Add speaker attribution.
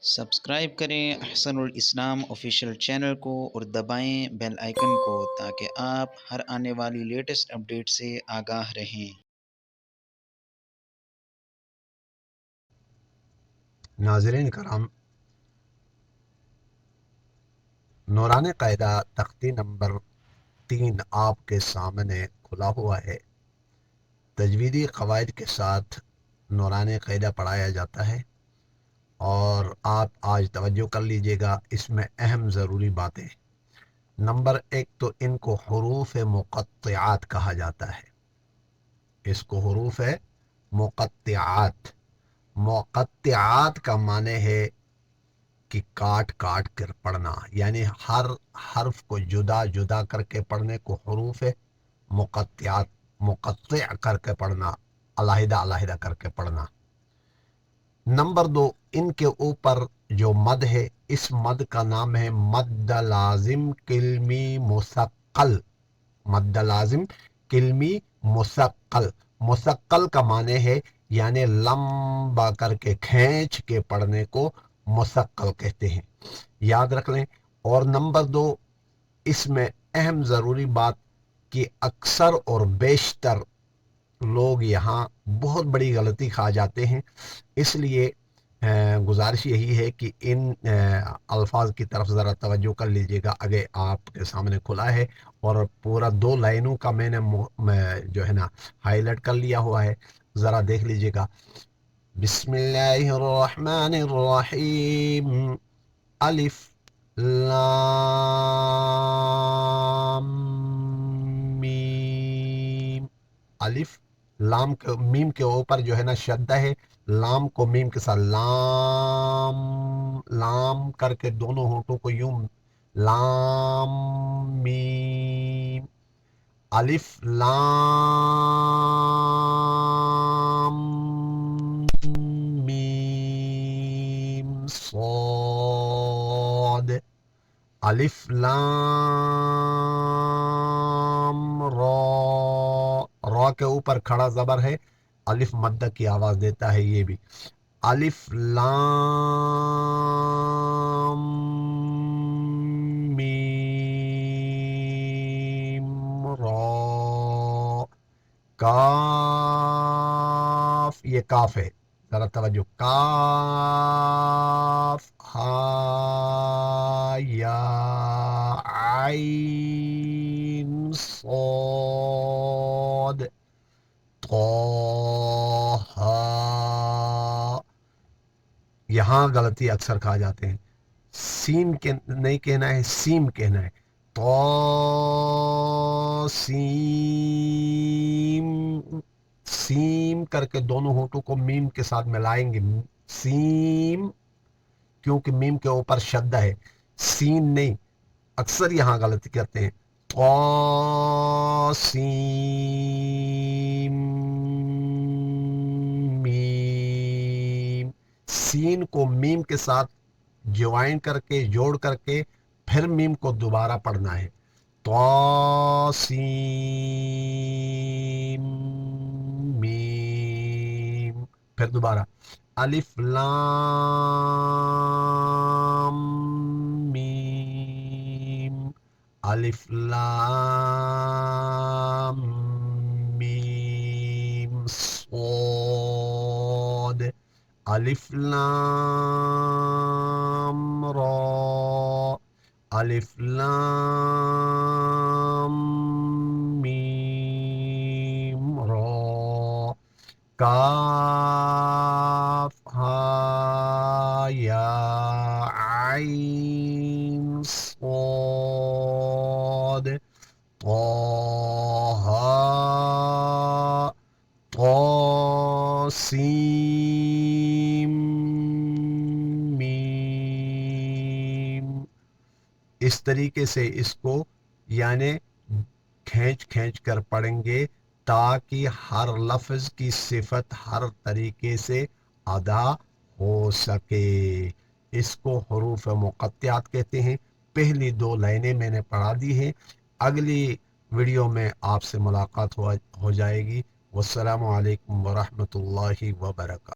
Speaker 1: Subscribe کریں احسن الاسلام official channel کو اور دبائیں بیل آئیکن کو تاکہ آپ ہر آنے والی لیٹسٹ اپڈیٹ سے آگاہ رہیں۔
Speaker 2: ناظرین کرام، نوران قاعدہ تختی نمبر 3 آپ کے سامنے کھلا ہوا ہے۔ تجویدی قواعد کے ساتھ نوران قاعدہ پڑھایا جاتا ہے، اور آپ آج توجہ کر لیجئے گا، اس میں اہم ضروری باتیں۔ نمبر 1 تو ان کو حروف مقطعات کہا جاتا ہے۔ اس کو حروف مقطعات مقطعات کا معنی ہے کہ کاٹ کاٹ کر پڑھنا، یعنی ہر حرف کو جدا جدا کر کے پڑھنے کو حروف مقطعات، مقطع کر کے پڑھنا، علیحدہ علیحدہ کر کے پڑھنا۔ نمبر 2، ان کے اوپر جو مد ہے، اس مد کا نام ہے مد لازم کلمی مثقل۔ مد لازم کلمی مثقل۔ مثقل کا معنی ہے یعنی لمبا کر کے کھینچ کے پڑھنے کو مثقل کہتے ہیں، یاد رکھ لیں۔ اور نمبر 2، اس میں اہم ضروری بات کہ اکثر اور بیشتر لوگ یہاں بہت بڑی غلطی کھا جاتے ہیں، اس لیے گزارش یہی ہے کہ ان الفاظ کی طرف ذرا توجہ کر لیجئے گا۔ آگے آپ کے سامنے کھلا ہے اور پورا 2 لائنوں کا میں نے جو ہے نا ہائی لائٹ کر لیا ہوا ہے، ذرا دیکھ لیجئے گا۔ بسم اللہ الرحمن الرحیم، الف لام میم۔ الف لام کے میم کے اوپر جو ہے نا شدہ ہے، لام کو میم کے ساتھ لام لام کر کے دونوں ہونٹوں کو یوں لام میم، الف لام میم صاد، الف لام را۔ را کے اوپر کھڑا زبر ہے، الف مدہ کی آواز دیتا ہے یہ بھی، الف لام میم را۔ کاف، یہ کاف ہے، ذرا توجہ، کاف ہا یا عین صاد طہ۔ یہاں غلطی اکثر کھا جاتے ہیں، سین کے نہیں کہنا ہے، سیم کہنا ہے، تو سیم، سیم کر کے دونوں ہونٹوں کو میم کے ساتھ ملائیں گے، سیم، کیونکہ میم کے اوپر شدہ ہے، سین نہیں، اکثر یہاں غلطی کرتے ہیں، تو سیم میم۔ سین کو میم کے ساتھ جوائن کر کے جوڑ کر کے پھر میم کو دوبارہ پڑھنا ہے، طاسیم میم، پھر دوبارہ الف لام میم، الف لام میم صاد، الف لام را، الف لام میم را۔ کاف ہا یا عین صاد طہ طاسیم میم۔ اس طریقے سے اس کو یعنی کھینچ کھینچ کر پڑھیں گے تاکہ ہر لفظ کی صفت ہر طریقے سے ادا ہو سکے۔ اس کو حروف مقطعات کہتے ہیں۔ پہلی 2 لائنیں میں نے پڑھا دی ہیں، اگلی ویڈیو میں آپ سے ملاقات ہو جائے گی۔ والسلام علیکم ورحمۃ اللہ وبرکاتہ۔